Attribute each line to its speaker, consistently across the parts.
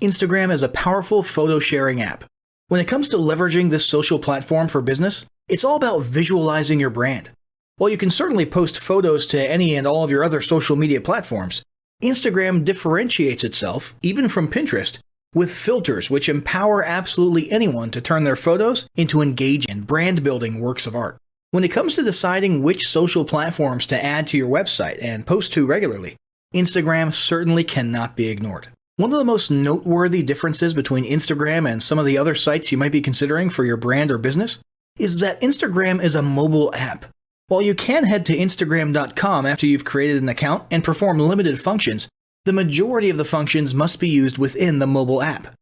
Speaker 1: Instagram is a powerful photo sharing app. When it comes to leveraging this social platform for business, it's all about visualizing your brand. While you can certainly post photos to any and all of your other social media platforms, Instagram differentiates itself, even from Pinterest, with filters which empower absolutely anyone to turn their photos into engaging and brand-building works of art. When it comes to deciding which social platforms to add to your website and post to regularly, Instagram certainly cannot be ignored. One of the most noteworthy differences between Instagram and some of the other sites you might be considering for your brand or business is that Instagram is a mobile app. While you can head to Instagram.com after you've created an account and perform limited functions, the majority of the functions must be used within the mobile app.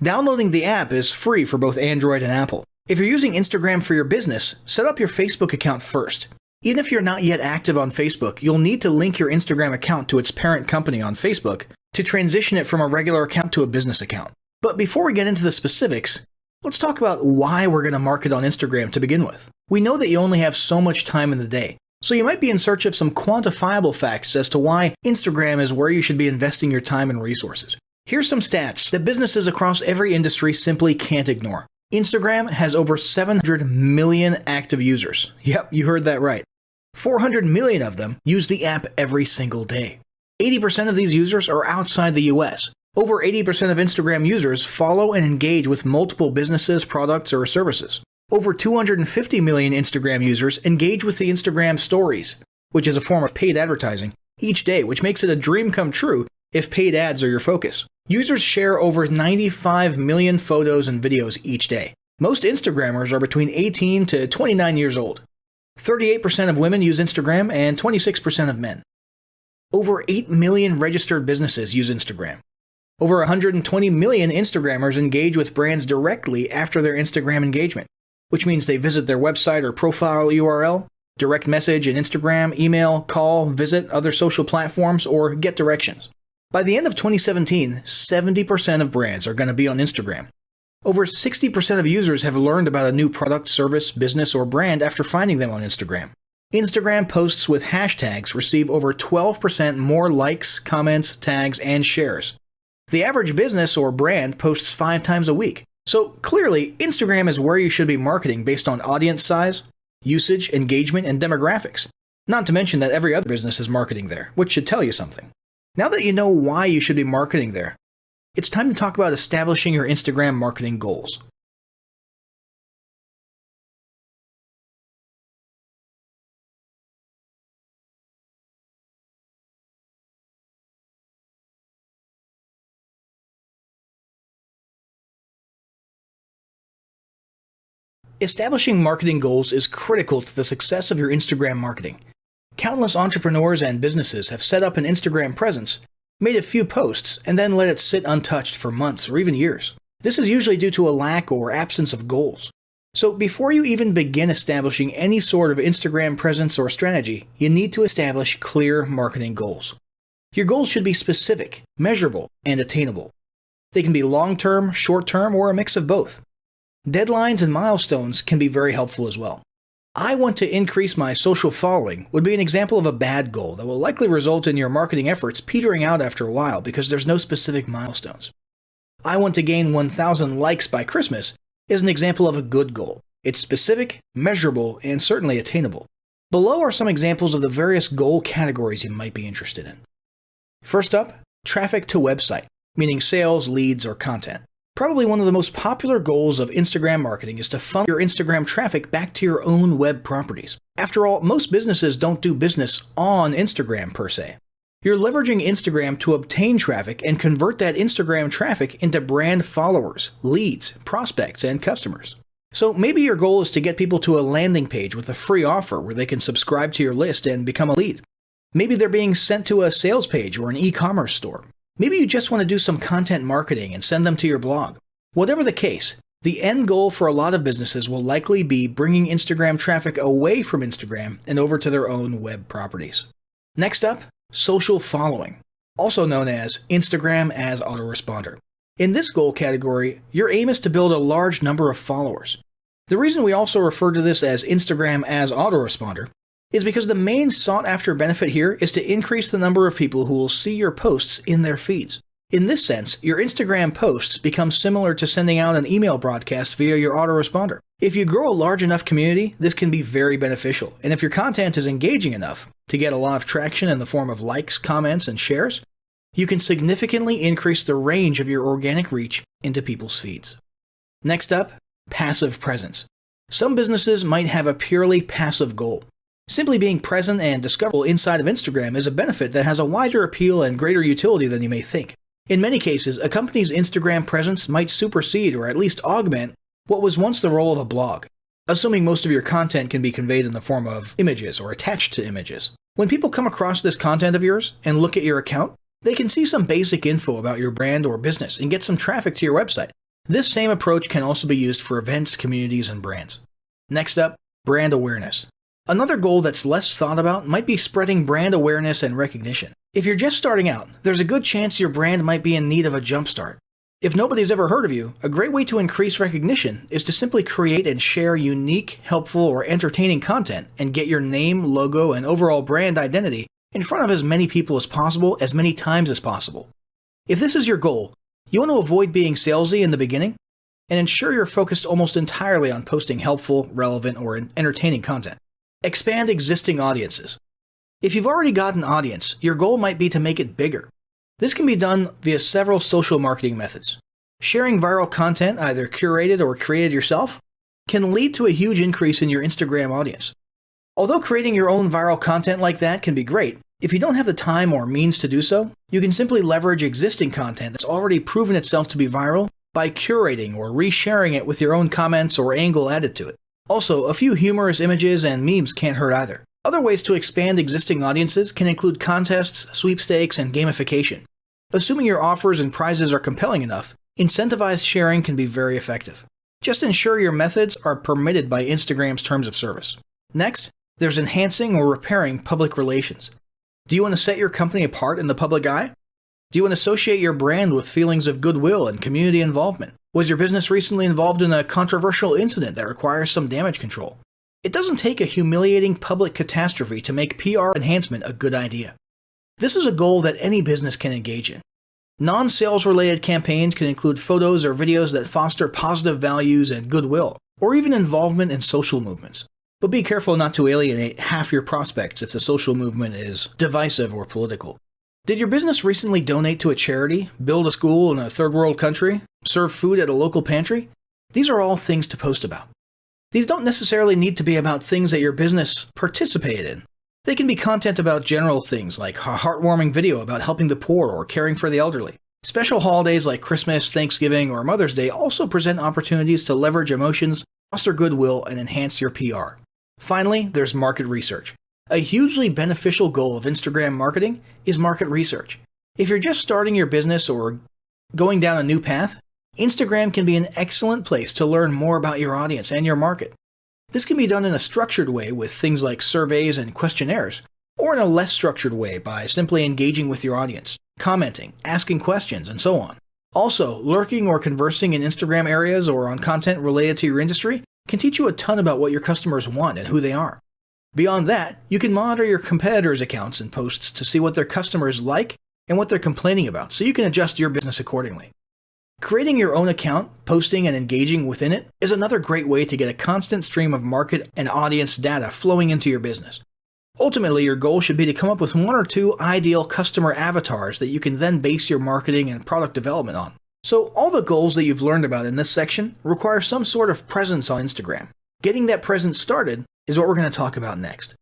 Speaker 1: Downloading the app is free for both Android and Apple. If you're using Instagram for your business, set up your Facebook account first. Even if you're not yet active on Facebook, you'll need to link your Instagram account to its parent company on Facebook to transition it from a regular account to a business account. But before we get into the specifics, let's talk about why we're going to market on Instagram to begin with. We know that you only have so much time in the day, so you might be in search of some quantifiable facts as to why Instagram is where you should be investing your time and resources. Here's some stats that businesses across every industry simply can't ignore. Instagram has over 700 million active users. Yep, you heard that right. 400 million of them use the app every single day. 80% of these users are outside the US. Over 80% of Instagram users follow and engage with multiple businesses, products, or services. Over 250 million Instagram users engage with the Instagram Stories, which is a form of paid advertising, each day, which makes it a dream come true if paid ads are your focus. Users share over 95 million photos and videos each day. Most Instagrammers are between 18 to 29 years old. 38% of women use Instagram and 26% of men. Over 8 million registered businesses use Instagram. Over 120 million Instagrammers engage with brands directly after their Instagram engagement, which means they visit their website or profile URL, direct message in Instagram, email, call, visit other social platforms, or get directions. By the end of 2017, 70% of brands are going to be on Instagram. Over 60% of users have learned about a new product, service, business, or brand after finding them on Instagram. Instagram posts with hashtags receive over 12% more likes, comments, tags, and shares. The average business or brand posts 5 times a week. So clearly, Instagram is where you should be marketing based on audience size, usage, engagement, and demographics. Not to mention that every other business is marketing there, which should tell you something. Now that you know why you should be marketing there, it's time to talk about establishing your Instagram marketing goals. Establishing marketing goals is critical to the success of your Instagram marketing. Countless entrepreneurs and businesses have set up an Instagram presence, made a few posts, and then let it sit untouched for months or even years. This is usually due to a lack or absence of goals. So before you even begin establishing any sort of Instagram presence or strategy, you need to establish clear marketing goals. Your goals should be specific, measurable, and attainable. They can be long-term, short-term, or a mix of both. Deadlines and milestones can be very helpful as well. I want to increase my social following would be an example of a bad goal that will likely result in your marketing efforts petering out after a while because there's no specific milestones. I want to gain 1,000 likes by Christmas is an example of a good goal. It's specific, measurable, and certainly attainable. Below are some examples of the various goal categories you might be interested in. First up, traffic to website, meaning sales, leads, or content. Probably one of the most popular goals of Instagram marketing is to funnel your Instagram traffic back to your own web properties. After all, most businesses don't do business on Instagram per se. You're leveraging Instagram to obtain traffic and convert that Instagram traffic into brand followers, leads, prospects, and customers. So maybe your goal is to get people to a landing page with a free offer where they can subscribe to your list and become a lead. Maybe they're being sent to a sales page or an e-commerce store. Maybe you just want to do some content marketing and send them to your blog. Whatever the case, the end goal for a lot of businesses will likely be bringing Instagram traffic away from Instagram and over to their own web properties. Next up, social following, also known as Instagram as autoresponder. In this goal category, your aim is to build a large number of followers. The reason we also refer to this as Instagram as autoresponder is because the main sought-after benefit here is to increase the number of people who will see your posts in their feeds. In this sense, your Instagram posts become similar to sending out an email broadcast via your autoresponder. If you grow a large enough community, this can be very beneficial, and if your content is engaging enough to get a lot of traction in the form of likes, comments, and shares, you can significantly increase the range of your organic reach into people's feeds. Next up, passive presence. Some businesses might have a purely passive goal. Simply being present and discoverable inside of Instagram is a benefit that has a wider appeal and greater utility than you may think. In many cases, a company's Instagram presence might supersede or at least augment what was once the role of a blog, assuming most of your content can be conveyed in the form of images or attached to images. When people come across this content of yours and look at your account, they can see some basic info about your brand or business and get some traffic to your website. This same approach can also be used for events, communities, and brands. Next up, brand awareness. Another goal that's less thought about might be spreading brand awareness and recognition. If you're just starting out, there's a good chance your brand might be in need of a jumpstart. If nobody's ever heard of you, a great way to increase recognition is to simply create and share unique, helpful, or entertaining content and get your name, logo, and overall brand identity in front of as many people as possible, as many times as possible. If this is your goal, you want to avoid being salesy in the beginning and ensure you're focused almost entirely on posting helpful, relevant, or entertaining content. Expand existing audiences. If you've already got an audience, your goal might be to make it bigger. This can be done via several social marketing methods. Sharing viral content, either curated or created yourself, can lead to a huge increase in your Instagram audience. Although creating your own viral content like that can be great, if you don't have the time or means to do so, you can simply leverage existing content that's already proven itself to be viral by curating or resharing it with your own comments or angle added to it. Also, a few humorous images and memes can't hurt either. Other ways to expand existing audiences can include contests, sweepstakes, and gamification. Assuming your offers and prizes are compelling enough, incentivized sharing can be very effective. Just ensure your methods are permitted by Instagram's terms of service. Next, there's enhancing or repairing public relations. Do you want to set your company apart in the public eye? Do you want to associate your brand with feelings of goodwill and community involvement? Was your business recently involved in a controversial incident that requires some damage control? It doesn't take a humiliating public catastrophe to make PR enhancement a good idea. This is a goal that any business can engage in. Non-sales related campaigns can include photos or videos that foster positive values and goodwill, or even involvement in social movements. But be careful not to alienate half your prospects if the social movement is divisive or political. Did your business recently donate to a charity, build a school in a third world country, serve food at a local pantry? These are all things to post about. These don't necessarily need to be about things that your business participated in. They can be content about general things like a heartwarming video about helping the poor or caring for the elderly. Special holidays like Christmas, Thanksgiving, or Mother's Day also present opportunities to leverage emotions, foster goodwill, and enhance your PR. Finally, there's market research. A hugely beneficial goal of Instagram marketing is market research. If you're just starting your business or going down a new path, Instagram can be an excellent place to learn more about your audience and your market. This can be done in a structured way with things like surveys and questionnaires, or in a less structured way by simply engaging with your audience, commenting, asking questions, and so on. Also, lurking or conversing in Instagram areas or on content related to your industry can teach you a ton about what your customers want and who they are. Beyond that, you can monitor your competitors' accounts and posts to see what their customers like and what they're complaining about, so you can adjust your business accordingly. Creating your own account, posting and engaging within it is another great way to get a constant stream of market and audience data flowing into your business. Ultimately, your goal should be to come up with one or two ideal customer avatars that you can then base your marketing and product development on. So all the goals that you've learned about in this section require some sort of presence on Instagram. Getting that presence started is what we're going to talk about next.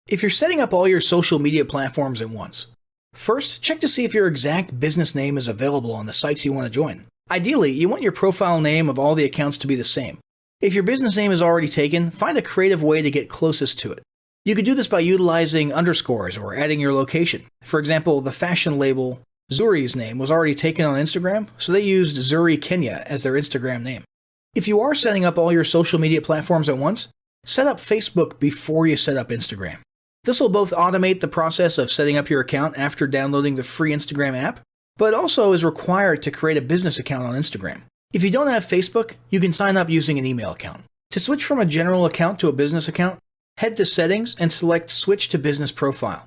Speaker 1: If you're setting up all your social media platforms at once, first, check to see if your exact business name is available on the sites you want to join. Ideally, you want your profile name of all the accounts to be the same. If your business name is already taken, find a creative way to get closest to it. You could do this by utilizing underscores or adding your location. For example, the fashion label Zuri's name was already taken on Instagram, so they used Zuri Kenya as their Instagram name. If you are setting up all your social media platforms at once, set up Facebook before you set up Instagram. This will both automate the process of setting up your account after downloading the free Instagram app, but also is required to create a business account on Instagram. If you don't have Facebook, you can sign up using an email account. To switch from a general account to a business account, head to Settings and select Switch to Business Profile.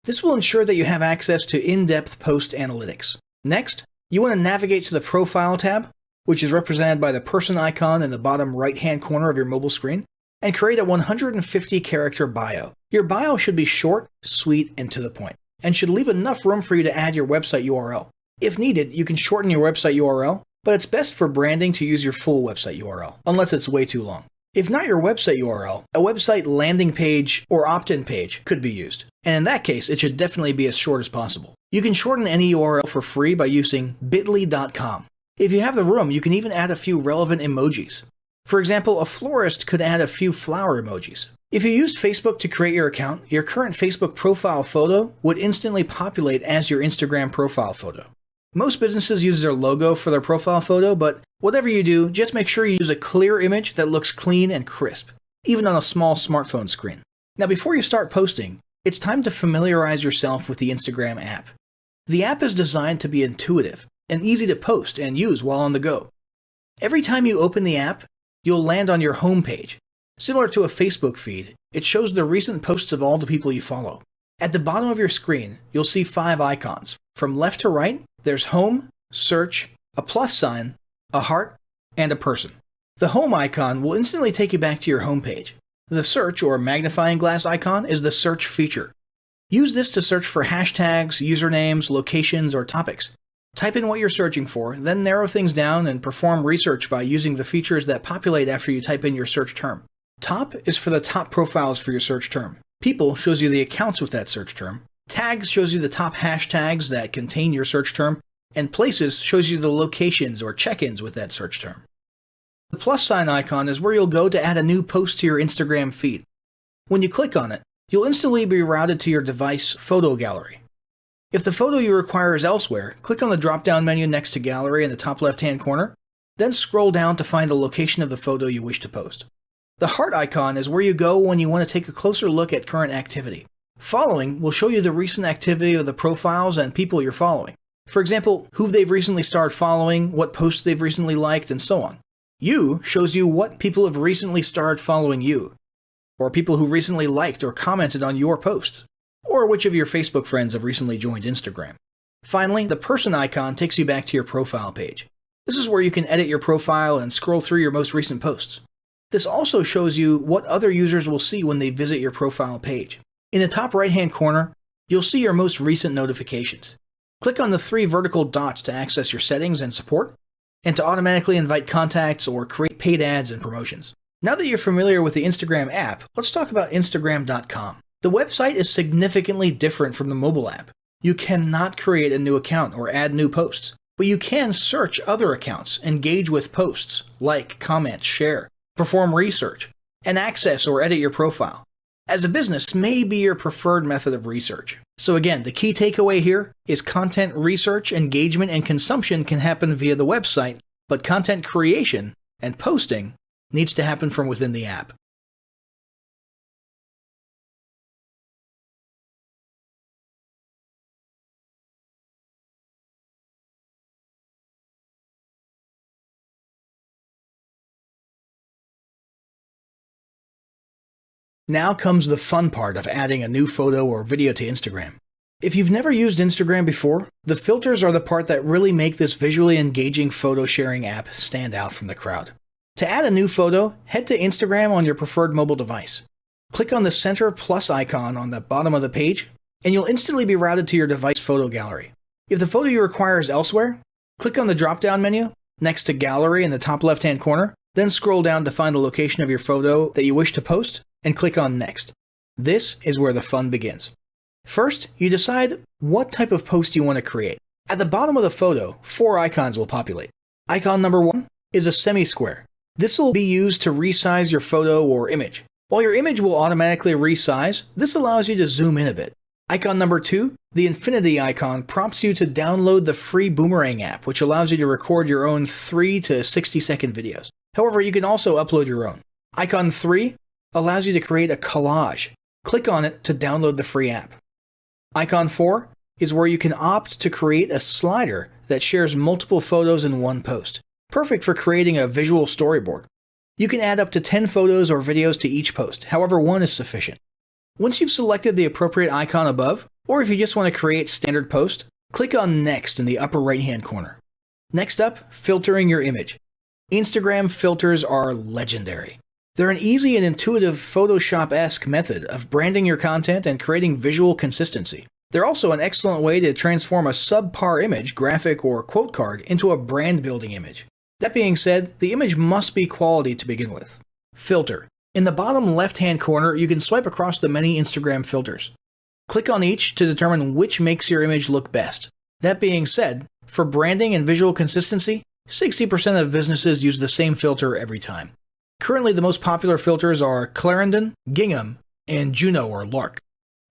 Speaker 1: This will ensure that you have access to in-depth post analytics. Next, you want to navigate to the Profile tab, which is represented by the person icon in the bottom right-hand corner of your mobile screen, and create a 150-character bio. Your bio should be short, sweet, and to the point, and should leave enough room for you to add your website URL. If needed, you can shorten your website URL, but it's best for branding to use your full website URL, unless it's way too long. If not your website URL, a website landing page or opt-in page could be used, and in that case, it should definitely be as short as possible. You can shorten any URL for free by using bit.ly.com. If you have the room, you can even add a few relevant emojis. For example, a florist could add a few flower emojis. If you used Facebook to create your account, your current Facebook profile photo would instantly populate as your Instagram profile photo. Most businesses use their logo for their profile photo, but whatever you do, just make sure you use a clear image that looks clean and crisp, even on a small smartphone screen. Now, before you start posting, it's time to familiarize yourself with the Instagram app. The app is designed to be intuitive and easy to post and use while on the go. Every time you open the app, you'll land on your home page. Similar to a Facebook feed, it shows the recent posts of all the people you follow. At the bottom of your screen, you'll see 5 icons. From left to right, there's Home, Search, a plus sign, a heart, and a person. The Home icon will instantly take you back to your home page. The Search or magnifying glass icon is the search feature. Use this to search for hashtags, usernames, locations, or topics. Type in what you're searching for, then narrow things down and perform research by using the features that populate after you type in your search term. Top is for the top profiles for your search term. People shows you the accounts with that search term. Tags shows you the top hashtags that contain your search term. And Places shows you the locations or check-ins with that search term. The plus sign icon is where you'll go to add a new post to your Instagram feed. When you click on it, you'll instantly be routed to your device photo gallery. If the photo you require is elsewhere, click on the drop-down menu next to Gallery in the top left-hand corner, then scroll down to find the location of the photo you wish to post. The heart icon is where you go when you want to take a closer look at current activity. Following will show you the recent activity of the profiles and people you're following. For example, who they've recently started following, what posts they've recently liked, and so on. You shows you what people have recently started following you, or people who recently liked or commented on your posts, or which of your Facebook friends have recently joined Instagram. Finally, the person icon takes you back to your profile page. This is where you can edit your profile and scroll through your most recent posts. This also shows you what other users will see when they visit your profile page. In the top right-hand corner, you'll see your most recent notifications. Click on the 3 vertical dots to access your settings and support, and to automatically invite contacts or create paid ads and promotions. Now that you're familiar with the Instagram app, let's talk about Instagram.com. The website is significantly different from the mobile app. You cannot create a new account or add new posts, but you can search other accounts, engage with posts, like, comment, share, perform research, and access or edit your profile. As a business, this may be your preferred method of research. So again, the key takeaway here is content research, engagement, and consumption can happen via the website, but content creation and posting needs to happen from within the app. Now comes the fun part of adding a new photo or video to Instagram. If you've never used Instagram before, the filters are the part that really make this visually engaging photo sharing app stand out from the crowd. To add a new photo, head to Instagram on your preferred mobile device. Click on the center plus icon on the bottom of the page, and you'll instantly be routed to your device photo gallery. If the photo you require is elsewhere, click on the drop-down menu next to Gallery in the top left-hand corner, then scroll down to find the location of your photo that you wish to post, and click on Next. This is where the fun begins. First, you decide what type of post you want to create. At the bottom of the photo, 4 icons will populate. Icon number 1 is a semi-square. This will be used to resize your photo or image. While your image will automatically resize, this allows you to zoom in a bit. Icon number 2, the infinity icon, prompts you to download the free Boomerang app, which allows you to record your own 3 to 60-second videos. However, you can also upload your own. Icon 3 allows you to create a collage. Click on it to download the free app. Icon 4 is where you can opt to create a slider that shares multiple photos in one post, perfect for creating a visual storyboard. You can add up to 10 photos or videos to each post, however one is sufficient. Once you've selected the appropriate icon above, or if you just want to create standard post, click on Next in the upper right-hand corner. Next up, filtering your image. Instagram filters are legendary. They're an easy and intuitive Photoshop-esque method of branding your content and creating visual consistency. They're also an excellent way to transform a subpar image, graphic, or quote card into a brand-building image. That being said, the image must be quality to begin with. Filter. In the bottom left-hand corner, you can swipe across the many Instagram filters. Click on each to determine which makes your image look best. That being said, for branding and visual consistency, 60% of businesses use the same filter every time. Currently, the most popular filters are Clarendon, Gingham, and Juno or Lark.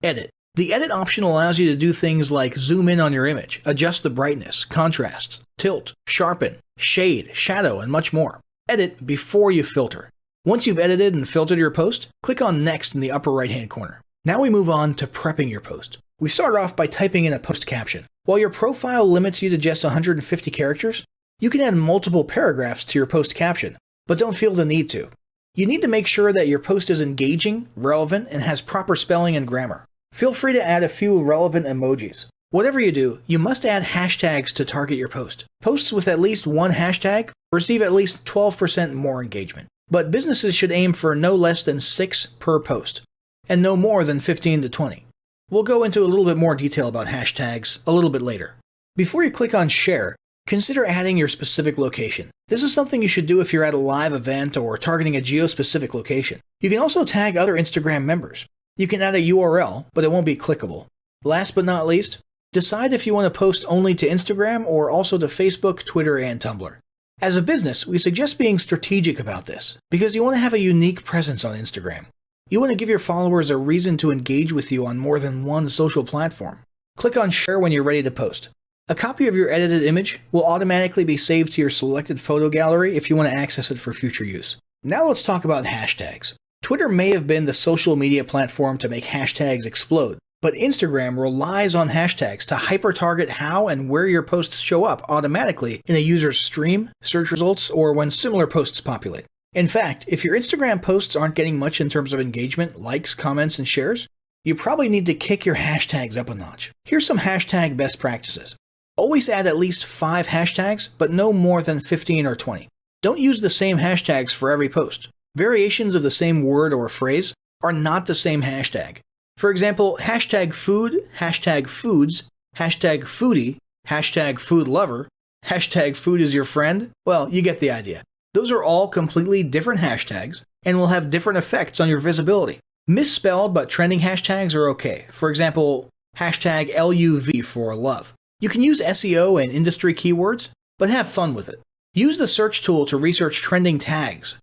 Speaker 1: Edit. The edit option allows you to do things like zoom in on your image, adjust the brightness, contrasts, tilt, sharpen, shade, shadow, and much more. Edit before you filter. Once you've edited and filtered your post, click on Next in the upper right-hand corner. Now we move on to prepping your post. We start off by typing in a post caption. While your profile limits you to just 150 characters, you can add multiple paragraphs to your post caption, but don't feel the need to. You need to make sure that your post is engaging, relevant, and has proper spelling and grammar. Feel free to add a few relevant emojis. Whatever you do, you must add hashtags to target your post. Posts with at least one hashtag receive at least 12% more engagement. But businesses should aim for no less than 6 per post, and no more than 15 to 20. We'll go into a little bit more detail about hashtags a little bit later. Before you click on Share, consider adding your specific location. This is something you should do if you're at a live event or targeting a geo-specific location. You can also tag other Instagram members. You can add a URL, but it won't be clickable. Last but not least, decide if you want to post only to Instagram or also to Facebook, Twitter, and Tumblr. As a business, we suggest being strategic about this, because you want to have a unique presence on Instagram. You want to give your followers a reason to engage with you on more than one social platform. Click on Share when you're ready to post. A copy of your edited image will automatically be saved to your selected photo gallery if you want to access it for future use. Now let's talk about hashtags. Twitter may have been the social media platform to make hashtags explode, but Instagram relies on hashtags to hyper-target how and where your posts show up automatically in a user's stream, search results, or when similar posts populate. In fact, if your Instagram posts aren't getting much in terms of engagement, likes, comments, and shares, you probably need to kick your hashtags up a notch. Here's some hashtag best practices. Always add at least 5 hashtags, but no more than 15 or 20. Don't use the same hashtags for every post. Variations of the same word or phrase are not the same hashtag. For example, hashtag food, hashtag foods, hashtag foodie, hashtag food lover, hashtag food is your friend. Well, you get the idea. Those are all completely different hashtags and will have different effects on your visibility. Misspelled but trending hashtags are okay. For example, hashtag LUV for love. You can use SEO and industry keywords, but have fun with it. Use the search tool to research trending tags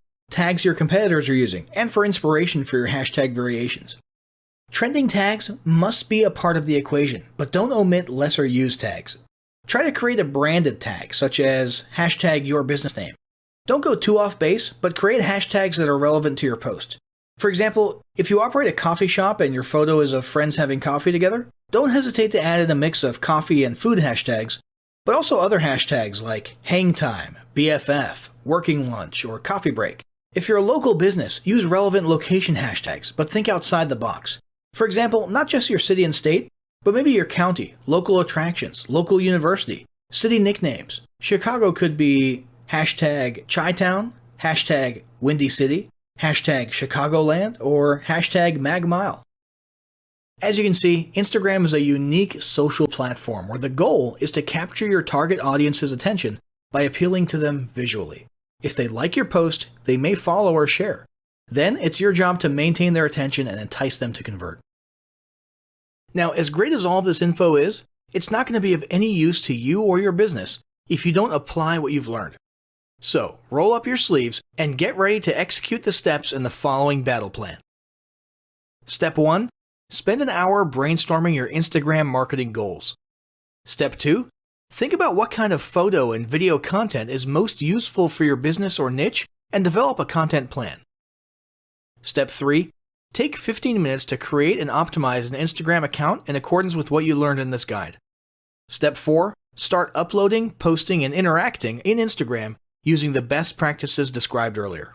Speaker 1: your competitors are using, and for inspiration for your hashtag variations. Trending tags must be a part of the equation, but don't omit lesser used tags. Try to create a branded tag, such as hashtag your business name. Don't go too off base, but create hashtags that are relevant to your post. For example, if you operate a coffee shop and your photo is of friends having coffee together, don't hesitate to add in a mix of coffee and food hashtags, but also other hashtags like hang time, BFF, working lunch, or coffee break. If you're a local business, use relevant location hashtags, but think outside the box. For example, not just your city and state, but maybe your county, local attractions, local university, city nicknames. Chicago could be hashtag Chi-Town, hashtag Windy City, hashtag Chicagoland, or hashtag MagMile. As you can see, Instagram is a unique social platform where the goal is to capture your target audience's attention by appealing to them visually. If they like your post, they may follow or share. Then it's your job to maintain their attention and entice them to convert. Now, as great as all of this info is, it's not going to be of any use to you or your business if you don't apply what you've learned. So, roll up your sleeves and get ready to execute the steps in the following battle plan. Step 1. Spend an hour brainstorming your Instagram marketing goals. Step 2. Think about what kind of photo and video content is most useful for your business or niche and develop a content plan. Step 3. Take 15 minutes to create and optimize an Instagram account in accordance with what you learned in this guide. Step 4. Start uploading, posting, and interacting in Instagram using the best practices described earlier.